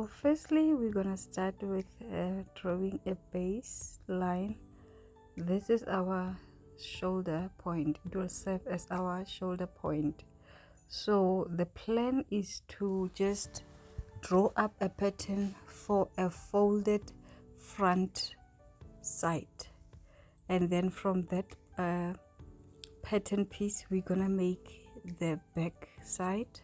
firstly we're gonna start with drawing a base line. This is our shoulder point. It will serve as our shoulder point. So the plan is to just draw up a pattern for a folded front side, and then from that pattern piece we're gonna make the back side.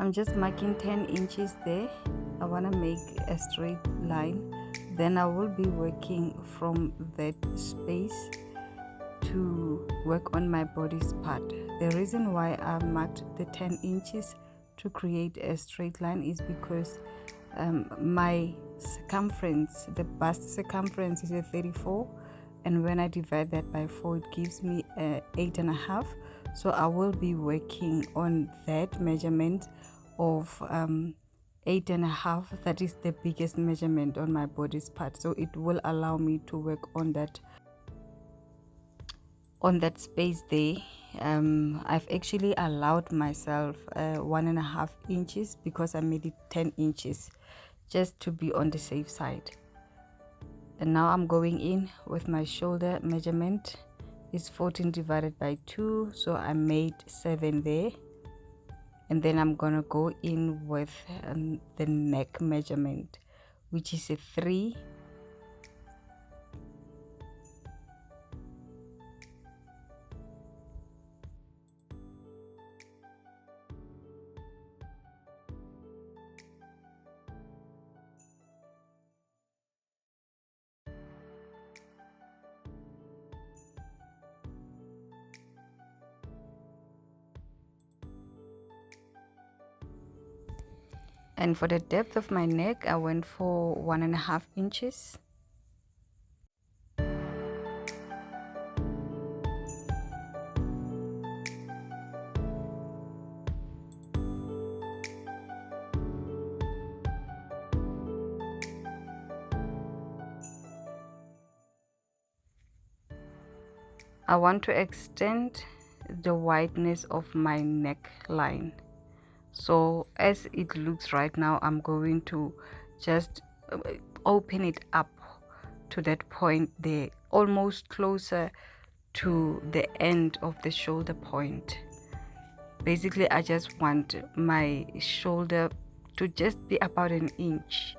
I'm just marking 10 inches there. I want to make a straight line, then I will be working from that space to work on my body's part. The reason why I marked the 10 inches to create a straight line is because my circumference, the bust circumference, is a 34, and when I divide that by 4 it gives me 8.5. So I will be working on that measurement of 8.5. That is the biggest measurement on my body's part, so it will allow me to work on that space there. I've actually allowed myself 1.5 inches because I made it 10 inches just to be on the safe side. And now I'm going in with my shoulder measurement. It's 14 divided by 2, so I made 7 there. And then I'm gonna go in with the neck measurement, which is a 3. And for the depth of my neck, I went for 1.5 inches. I want to extend the wideness of my neckline. So as it looks right now, I'm going to just open it up to that point there, almost closer to the end of the shoulder point. Basically, I just want my shoulder to just be about an inch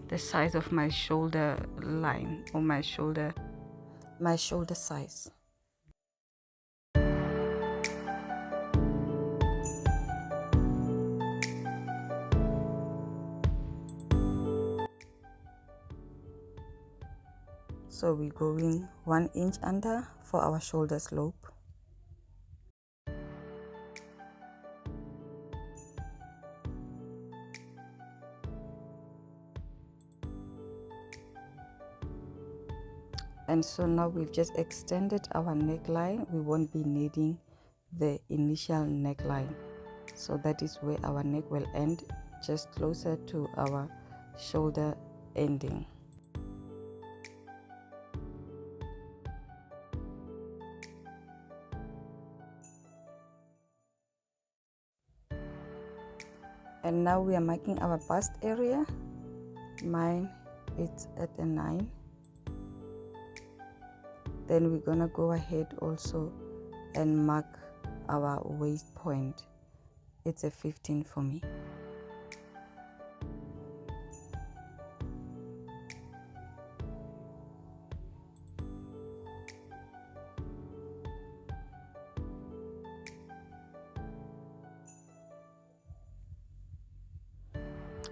the size of my shoulder line, or my shoulder size. So we're going 1 inch under for our shoulder slope. And so now we've just extended our neckline. We won't be needing the initial neckline. So that is where our neck will end, just closer to our shoulder ending. And now we are marking our bust area. Mine is at a 9. Then we're gonna go ahead also and mark our waist point. It's a 15 for me.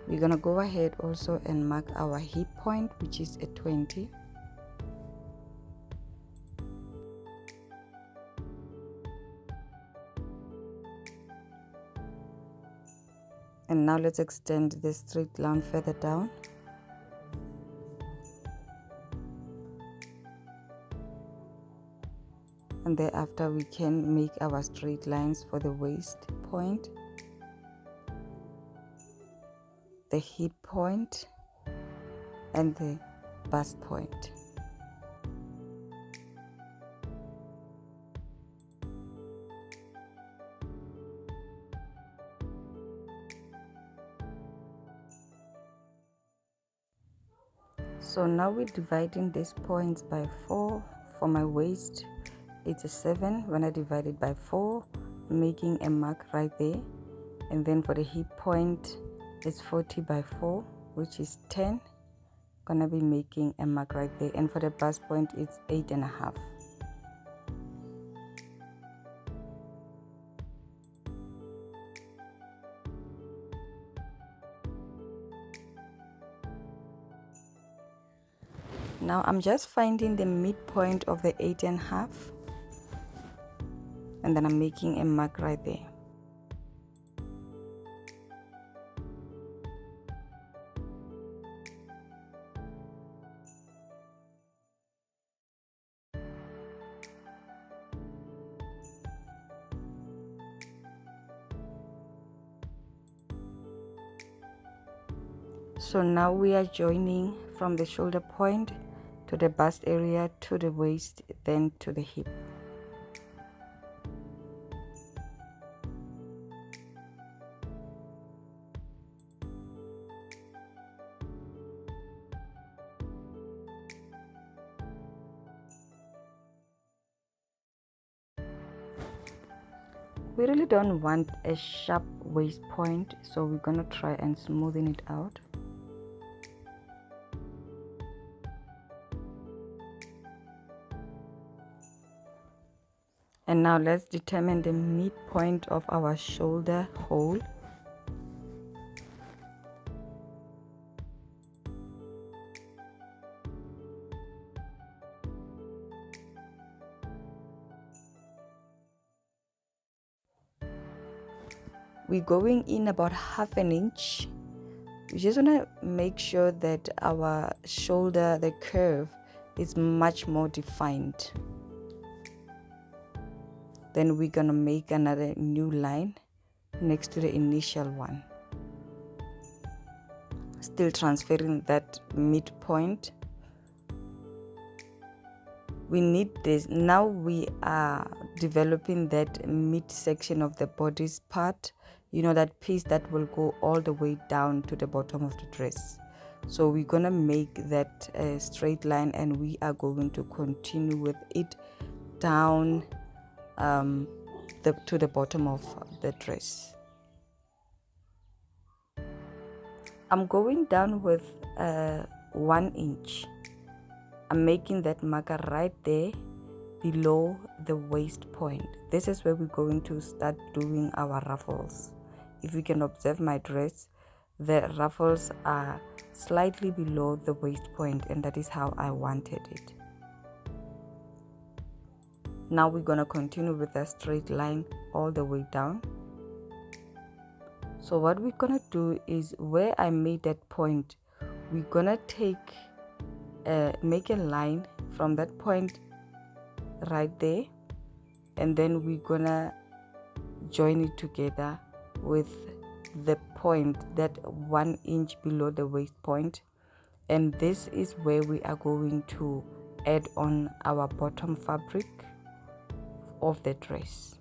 We're gonna go ahead also and mark our hip point, which is a 20. And now let's extend the straight line further down. And thereafter we can make our straight lines for the waist point. the hip point and the bust point. So now we're dividing these points by 4. For my waist, it's a 7. When I divide it by 4, making a mark right there. And then for the hip point, it's 40 by 4, which is 10. Gonna be making a mark right there. And for the bust point, it's 8.5. Now I'm just finding the midpoint of the 8.5, and then I'm making a mark right there. So now we are joining from the shoulder point to the bust area, to the waist, then to the hip. We really don't want a sharp waist point, so we're gonna try and smoothen it out. And now let's determine the midpoint of our shoulder hole. We're going in about 1/2 inch. We just want to make sure that our shoulder, the curve, is much more defined. Then we're gonna make another new line next to the initial one, still transferring that midpoint. We need this. Now we are developing that midsection of the body's part, you know, that piece that will go all the way down to the bottom of the dress. So we're gonna make that straight line, and we are going to continue with it down to the bottom of the dress. I'm going down with 1 inch. I'm making that marker right there below the waist point. This is where we're going to start doing our ruffles. If you can observe my dress, the ruffles are slightly below the waist point, and that is how I wanted it. Now we're gonna continue with a straight line all the way down. So what we're gonna do is, where I made that point, we're gonna make a line from that point right there, and then we're gonna join it together with the point that 1 inch below the waist point, and this is where we are going to add on our bottom fabric of the dress.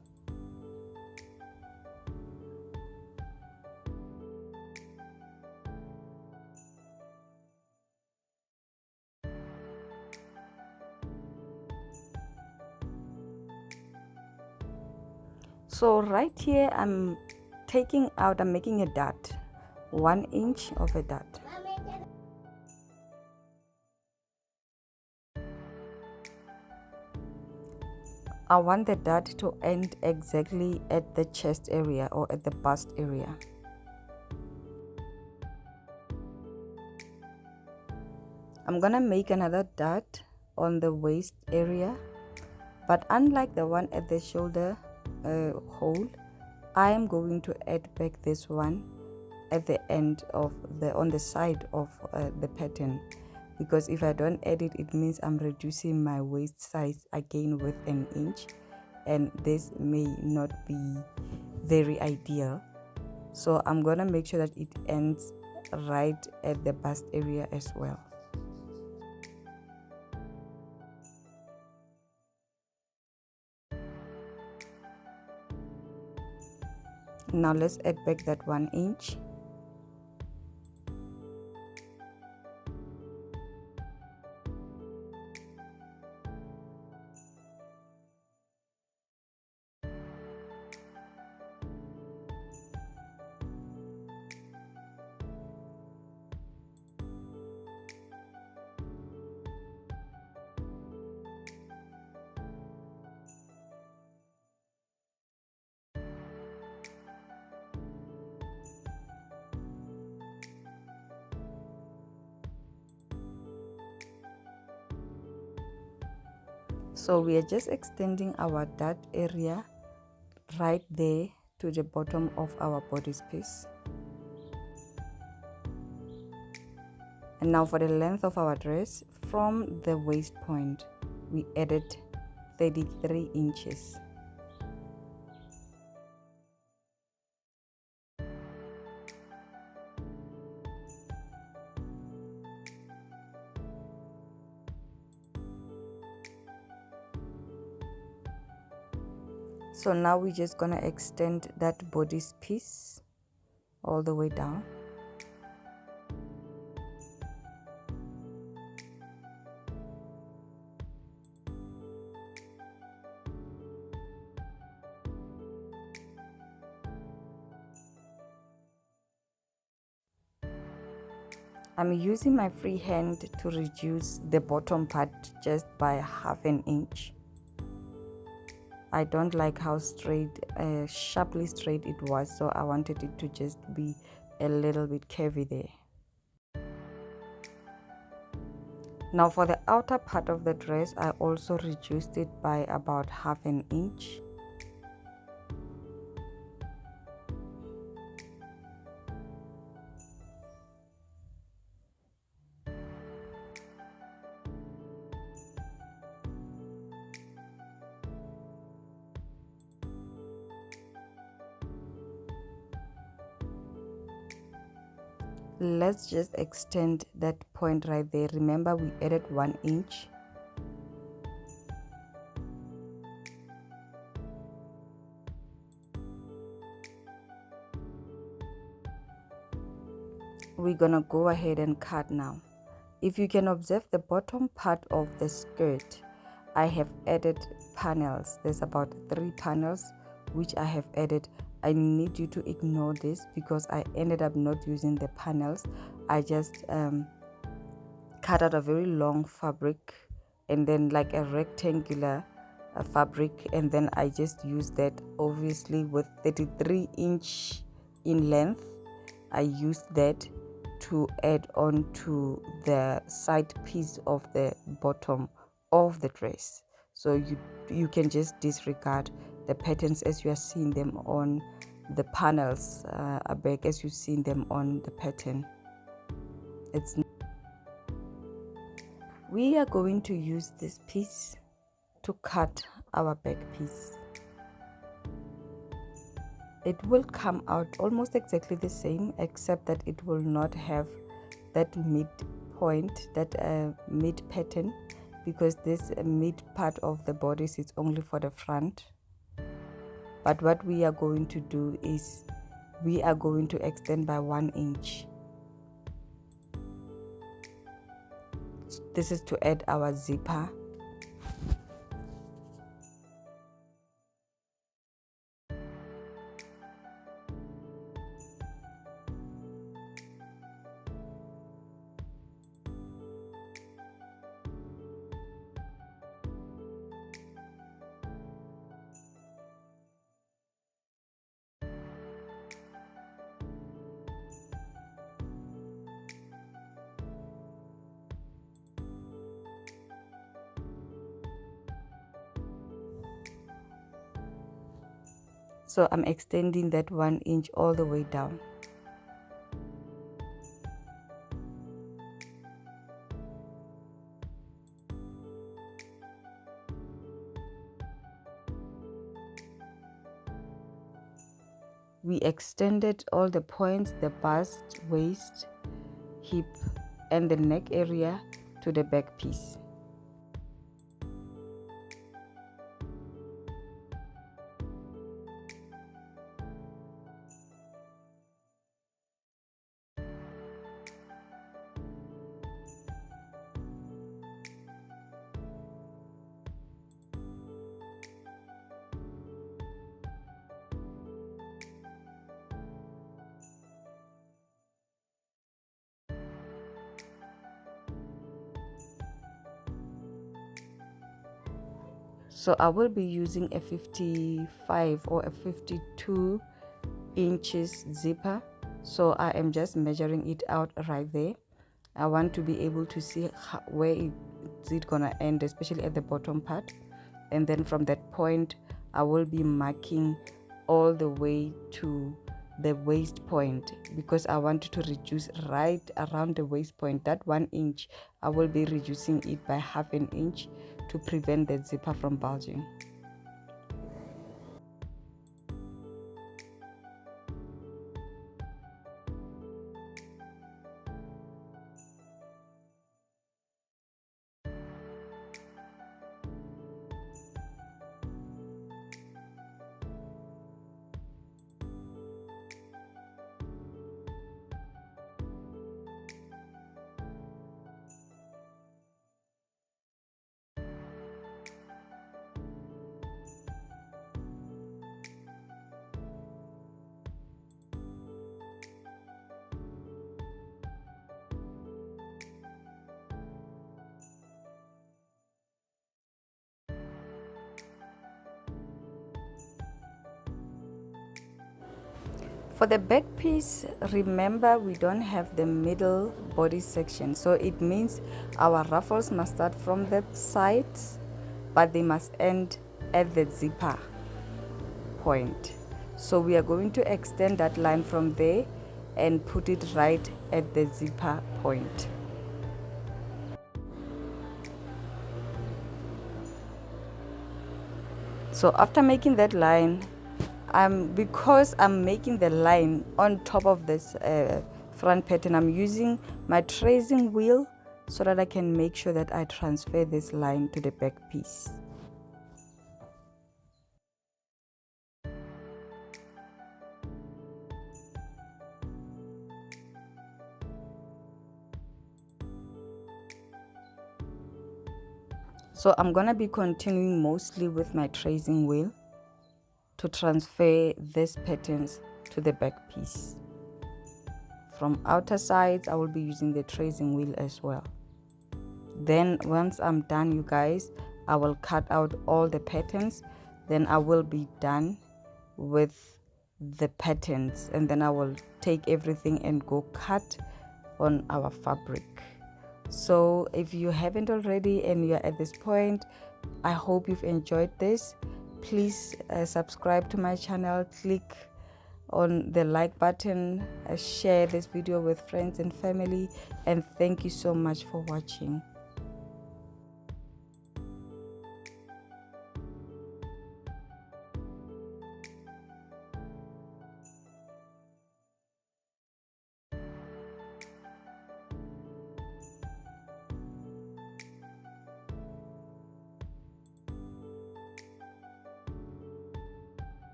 So right here I'm making a dot, 1 inch of a dot. I want the dot to end exactly at the chest area or at the bust area. I'm gonna make another dot on the waist area, but unlike the one at the shoulder hole, I am going to add back this one at the end of on the side of the pattern, because if I don't add it, it means I'm reducing my waist size again with 1 inch, and this may not be very ideal. So I'm gonna make sure that it ends right at the bust area as well. Now let's add back that 1 inch. So we are just extending our dart area right there to the bottom of our bodice piece. And now for the length of our dress, from the waist point, we added 33 inches. So now we're just gonna extend that bodice piece all the way down. I'm using my free hand to reduce the bottom part just by 1/2 inch. I don't like how sharply straight it was, so I wanted it to just be a little bit curvy there. Now for the outer part of the dress, I also reduced it by about 1/2 inch. Let's just extend that point right there. Remember, we added 1 inch. We're gonna go ahead and cut now. If you can observe the bottom part of the skirt, I have added panels. There's about 3 panels which I have added. I need you to ignore this because I ended up not using the panels. I just cut out a very long fabric and then like a rectangular fabric, and then I just used that, obviously with 33 inch in length. I used that to add on to the side piece of the bottom of the dress. So you can just disregard the patterns as you are seeing them on the panels, back as you've seen them on the pattern. We are going to use this piece to cut our back piece. It will come out almost exactly the same, except that it will not have that mid point, that mid pattern, because this mid part of the bodice is only for the front. But what we are going to do is we are going to extend by 1 inch. This is to add our zipper. So I'm extending that 1 inch all the way down. We extended all the points, the bust, waist, hip and the neck area to the back piece. So I will be using a 55 or a 52 inches zipper. So I am just measuring it out right there. I want to be able to see where it's gonna end, especially at the bottom part. And then from that point, I will be marking all the way to the waist point, because I wanted to reduce right around the waist point. That 1 inch, I will be reducing it by half an inch to prevent the zipper from bulging. For the back piece, remember we don't have the middle body section, so it means our ruffles must start from the sides, but they must end at the zipper point. So we are going to extend that line from there and put it right at the zipper point. So after making that line, because I'm making the line on top of this front pattern, I'm using my tracing wheel so that I can make sure that I transfer this line to the back piece. So I'm gonna be continuing mostly with my tracing wheel to transfer these patterns to the back piece. From outer sides, I will be using the tracing wheel as well. Then once I'm done, you guys, I will cut out all the patterns. Then I will be done with the patterns, and then I will take everything and go cut on our fabric. So if you haven't already and you're at this point, I hope you've enjoyed this. Please subscribe to my channel, click on the like button, share this video with friends and family, and thank you so much for watching.